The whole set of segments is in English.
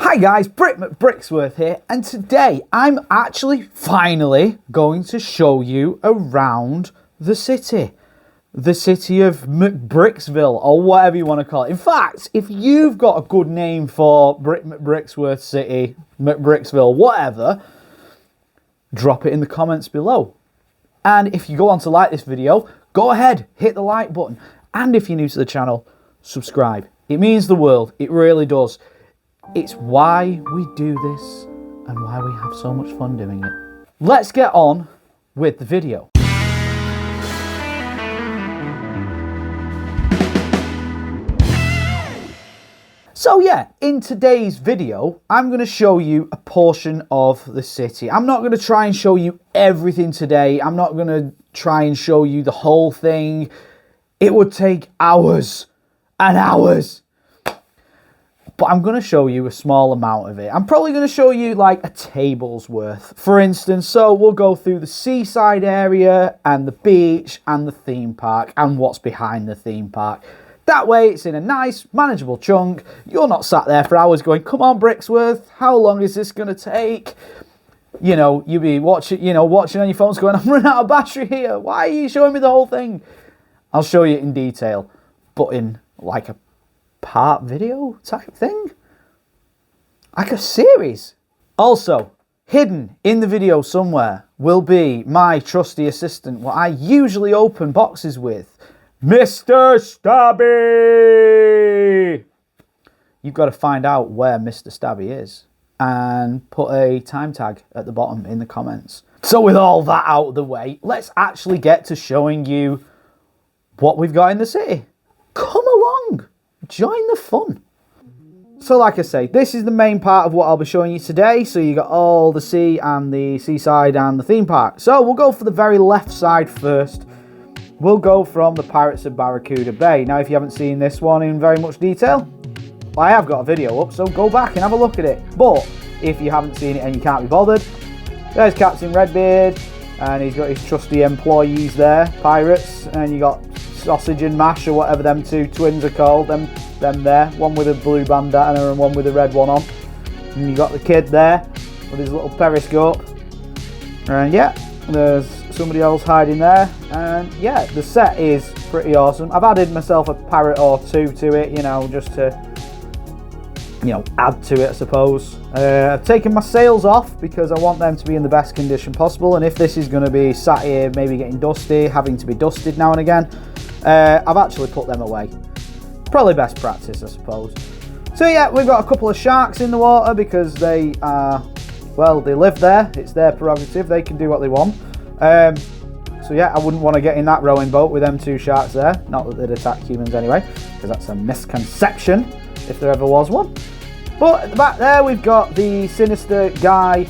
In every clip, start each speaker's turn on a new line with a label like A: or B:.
A: Hi guys, McBricksworth here, and today I'm actually finally going to show you around the city. The city of McBricksville, or whatever you want to call it. In fact, if you've got a good name for McBricksworth City, McBricksville, whatever, drop it in the comments below. And if you go on to like this video, go ahead, hit the like button. And if you're new to the channel, subscribe. It means the world, it really does. It's why we do this and why we have so much fun doing it. Let's get on with the video. So yeah, in today's video, I'm going to show you a portion of the city. I'm not going to try and show you everything today. I'm not going to try and show you the whole thing. It would take hours and hours. But I'm going to show you a small amount of it. I'm probably going to show you like a table's worth, for instance. So we'll go through the seaside area and the beach and the theme park and what's behind the theme park. That way it's in a nice, manageable chunk. You're not sat there for hours going, come on, Bricksworth, how long is this going to take? You know, you'll be watching on your phones going, I'm running out of battery here. Why are you showing me the whole thing? I'll show you in detail, but in like a part video type thing, like a series. Also, hidden in the video somewhere will be my trusty assistant, what I usually open boxes with, Mr. Stabby. You've got to find out where Mr. Stabby is and put a time tag at the bottom in the comments. So with all that out of the way, let's actually get to showing you what we've got in the city. Come along. Join the fun. So like I say, this is the main part of what I'll be showing you today. So you got all the sea and the seaside and the theme park. So we'll go for the very left side first. We'll go from the Pirates of Barracuda Bay. Now if you haven't seen this one in very much detail, I have got a video up, so go back and have a look at it. But if you haven't seen it and you can't be bothered, there's Captain Redbeard and he's got his trusty employees there, pirates, and you got Sausage and Mash, or whatever them two twins are called, them there, one with a blue bandana and one with a red one on. And you got the kid there with his little periscope. And yeah, there's somebody else hiding there. And yeah, the set is pretty awesome. I've added myself a parrot or two to it, you know, just to, you know, add to it, I suppose. I've taken my sails off because I want them to be in the best condition possible. And if this is going to be sat here, maybe getting dusty, having to be dusted now and again, I've actually put them away. Probably best practice, I suppose. So yeah, we've got a couple of sharks in the water because they are, well, they live there. It's their prerogative. They can do what they want. So yeah, I wouldn't want to get in that rowing boat with them two sharks there. Not that they'd attack humans anyway, because that's a misconception, if there ever was one. But at the back there, we've got the sinister guy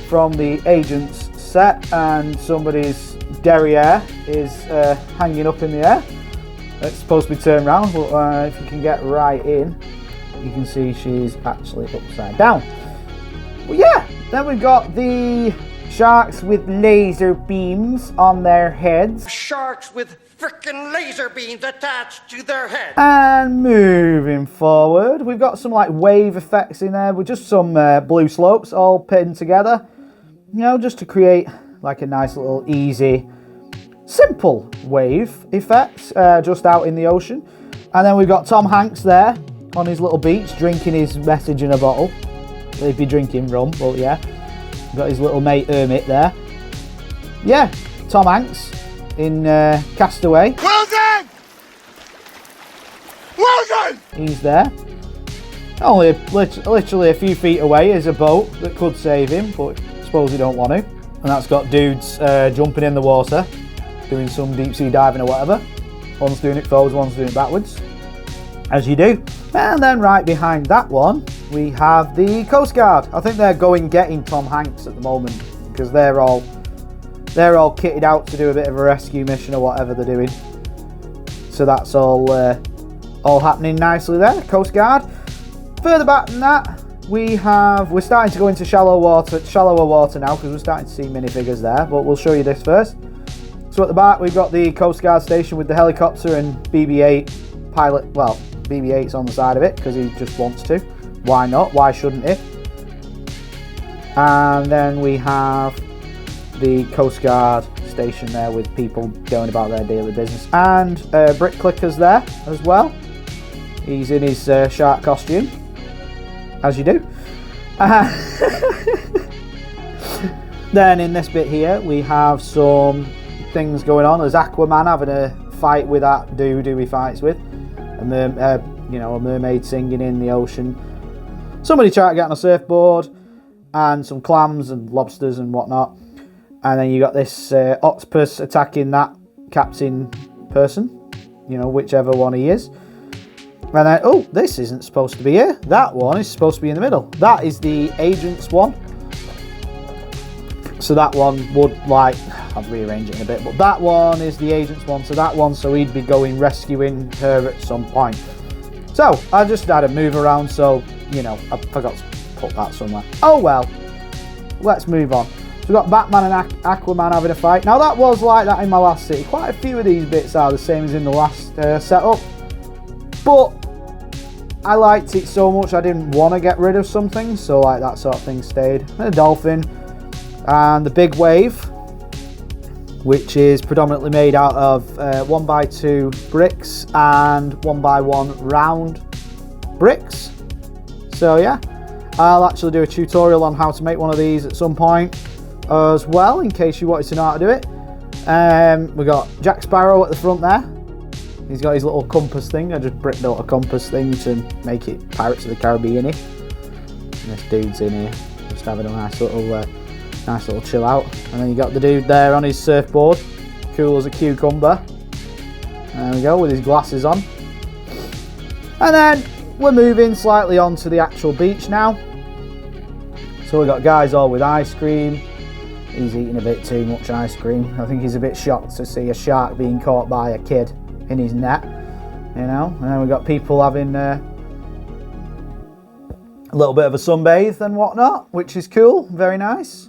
A: from the Agents set, and somebody's derriere is hanging up in the air. It's supposed to be turned around, but if you can get right in, you can see she's actually upside down. Well, yeah, then we've got the sharks with laser beams on their heads.
B: Sharks with frickin' laser beams attached to their heads.
A: And moving forward, we've got some like wave effects in there with just some blue slopes all pinned together. You know, just to create like a nice little easy, simple wave effect just out in the ocean. And then we've got Tom Hanks there on his little beach drinking his message in a bottle. He'd be drinking rum, but yeah. Got his little mate Hermit there. Yeah, Tom Hanks in Castaway.
B: Well done! Well done!
A: He's there. Only literally a few feet away is a boat that could save him, but I suppose he don't want to. And that's got dudes jumping in the water, doing some deep sea diving or whatever. One's doing it forwards, one's doing it backwards, as you do. And then right behind that one, we have the Coast Guard. I think they're getting Tom Hanks at the moment because they're all kitted out to do a bit of a rescue mission or whatever they're doing. So that's all happening nicely there, Coast Guard. Further back than that, we're starting to go into shallower water now because we're starting to see minifigures there, but we'll show you this first. So at the back, we've got the Coast Guard station with the helicopter and BB-8 pilot, well, BB-8's on the side of it because he just wants to. why not? Why shouldn't it? And then we have the Coast Guard station there with people going about their daily business. And Brick Clicker's there as well. He's in his shark costume, as you do. Then in this bit here, we have some things going on. There's Aquaman having a fight with that dude who he fights with. A mermaid singing in the ocean. Somebody trying to get on a surfboard. And some clams and lobsters and whatnot. And then you got this octopus attacking that captain person. Whichever one he is. And then, oh, this isn't supposed to be here. That one is supposed to be in the middle. That is the agent's one. So that one would, I'll rearrange it in a bit, but that one is the agent's one. So he'd be going rescuing her at some point. So I just had to move around, so, I forgot to put that somewhere. Oh well, let's move on. So we've got Batman and Aquaman having a fight. Now that was like that in my last city. Quite a few of these bits are the same as in the last setup. But I liked it so much I didn't want to get rid of something. So that sort of thing stayed. And a dolphin. And the big wave, which is predominantly made out of 1x2 bricks and 1x1 round bricks. So yeah, I'll actually do a tutorial on how to make one of these at some point as well, in case you wanted to know how to do it. We got Jack Sparrow at the front there. He's got his little compass thing. I just brick built a compass thing to make it Pirates of the Caribbean-y. And this dude's in here, just having a nice little chill out. And then you got the dude there on his surfboard, cool as a cucumber. There we go, with his glasses on. And then we're moving slightly on to the actual beach now. So we got guys all with ice cream. He's eating a bit too much ice cream. I think he's a bit shocked to see a shark being caught by a kid in his net, And then we got people having a little bit of a sunbathe and whatnot, which is cool, very nice.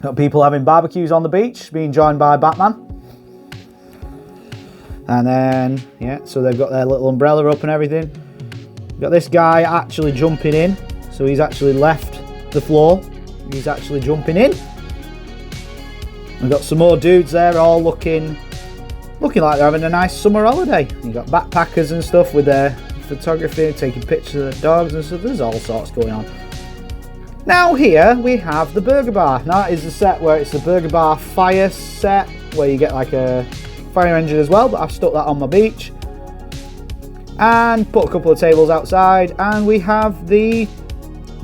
A: Got people having barbecues on the beach, being joined by Batman. And then, yeah, so they've got their little umbrella up and everything. Got this guy actually jumping in. So he's actually left the floor. He's actually jumping in. We've got some more dudes there, all looking like they're having a nice summer holiday. You've got backpackers and stuff with their photography, taking pictures of the dogs and stuff. There's all sorts going on. Now here we have the burger bar. Now that is the set where it's the burger bar fire set, where you get like a fire engine as well, but I've stuck that on my beach. And put a couple of tables outside, and we have the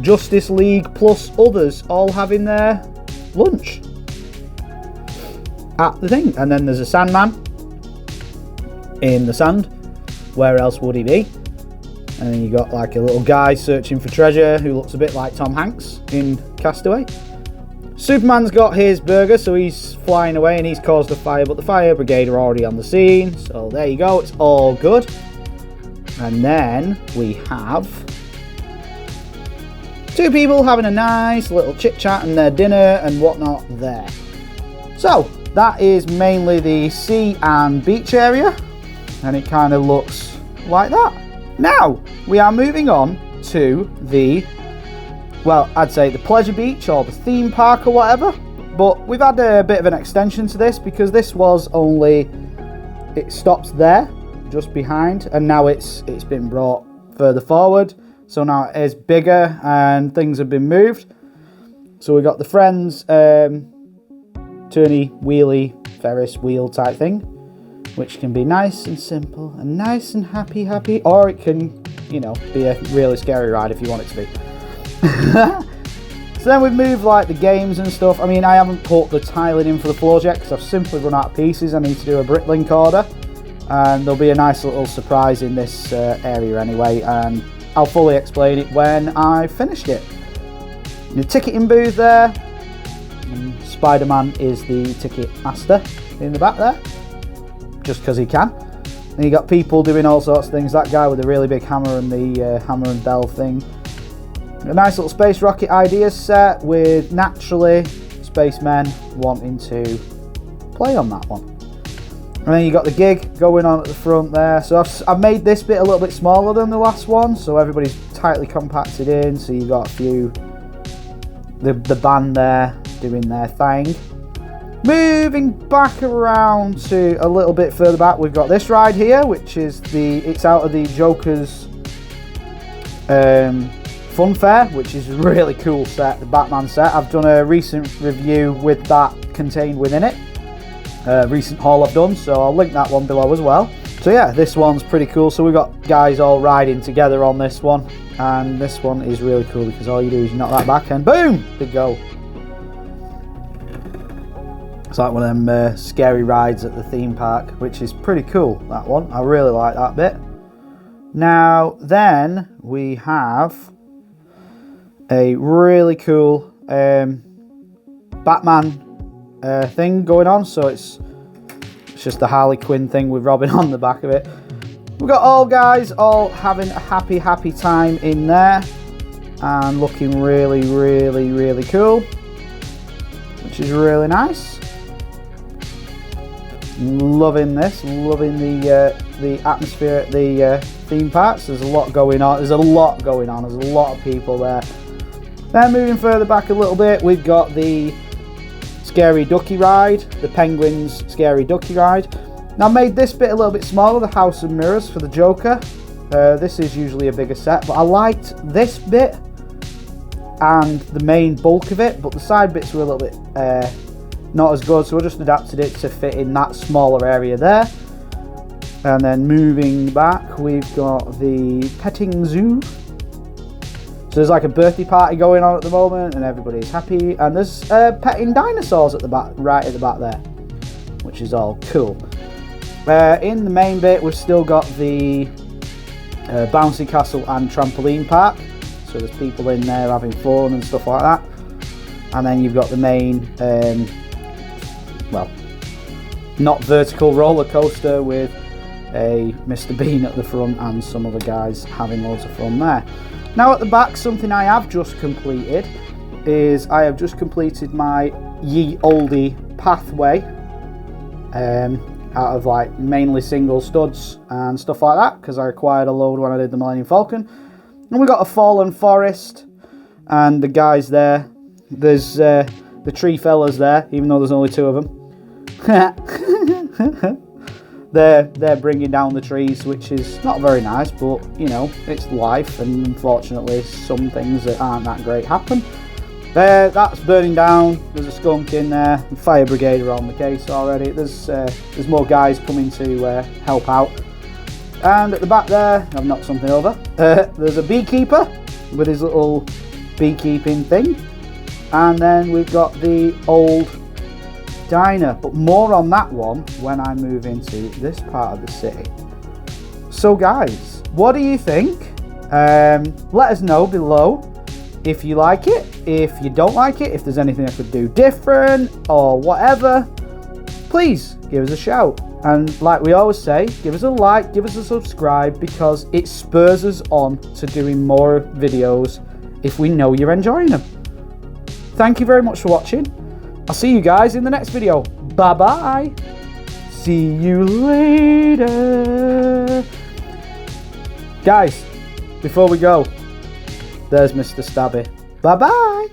A: Justice League plus others all having their lunch at the thing. And then there's a Sandman in the sand. Where else would he be? And then you got like a little guy searching for treasure who looks a bit like Tom Hanks in Castaway. Superman's got his burger, so he's flying away and he's caused a fire, but the fire brigade are already on the scene. So there you go, it's all good. And then we have two people having a nice little chit chat and their dinner and whatnot there. So that is mainly the sea and beach area, and it kind of looks like that. Now we are moving on to the, well, I'd say the pleasure beach or the theme park or whatever, but we've had a bit of an extension to this because this was only, it stops there just behind, and now it's been brought further forward, so now it is bigger and things have been moved. So we got the Friends turny wheelie Ferris wheel type thing, which can be nice and simple and nice and happy, or it can, you know, be a really scary ride if you want it to be. So then we've moved like the games and stuff. I mean, I haven't put the tiling in for the floors yet because I've simply run out of pieces. I need to do a bricklink order, and there'll be a nice little surprise in this area anyway, and I'll fully explain it when I've finished it. The ticketing booth there, Spider-Man is the ticket master in the back there, just because he can. And you got people doing all sorts of things. That guy with the really big hammer and the hammer and bell thing. A nice little space rocket ideas set with naturally spacemen wanting to play on that one. And then you got the gig going on at the front there. So I've made this bit a little bit smaller than the last one, so everybody's tightly compacted in, so you've got a few, the band there doing their thing. Moving back around to a little bit further back, we've got this ride here, which is it's out of the Joker's Fun Fair, which is a really cool set, the Batman set. I've done a recent review with that contained within it, recent haul I've done, so I'll link that one below as well. So yeah, this one's pretty cool. So we've got guys all riding together on this one, and this one is really cool because all you do is knock that back and boom, they go. It's like one of them scary rides at the theme park, which is pretty cool, that one. I really like that bit. Now, then we have a really cool Batman thing going on. So it's just the Harley Quinn thing with Robin on the back of it. We've got all guys all having a happy time in there and looking really cool, which is really nice. Loving this, loving the atmosphere at the theme parks. There's a lot going on. There's a lot of people there. Then moving further back a little bit, we've got the Scary Ducky ride, the Penguins Scary Ducky ride. Now I made this bit a little bit smaller, the House of Mirrors for the Joker. This is usually a bigger set, but I liked this bit and the main bulk of it, but the side bits were a little bit not as good, so I just adapted it to fit in that smaller area there. And then moving back, we've got the petting zoo. So there's like a birthday party going on at the moment and everybody's happy, and there's petting dinosaurs at the back, right at the back there, which is all cool. In the main bit, we've still got the bouncy castle and trampoline park, so there's people in there having fun and stuff like that. And then you've got the main well, not vertical roller coaster with a Mr. Bean at the front and some other guys having loads of fun there. Now at the back, something I have just completed is I have just completed my ye olde pathway out of like mainly single studs and stuff like that, because I acquired a load when I did the Millennium Falcon. And we got a fallen forest and the guys there. There's the tree fellas there, even though there's only two of them. They're bringing down the trees, which is not very nice, but you know, it's life, and unfortunately some things that aren't that great happen. That's burning down. There's a skunk in there. The fire brigade are on the case already. There's more guys coming to help out. And at the back there, I've knocked something over. There's a beekeeper with his little beekeeping thing. And then we've got the old diner, but more on that one when I move into this part of the city. So guys, what do you think? Let us know below if you like it, if you don't like it, if there's anything I could do different or whatever. Please give us a shout, and like we always say, give us a like, give us a subscribe, because it spurs us on to doing more videos if we know you're enjoying them. Thank you very much for watching. I'll see you guys in the next video. Bye bye. See you later. Guys, before we go, there's Mr. Stabby. Bye bye.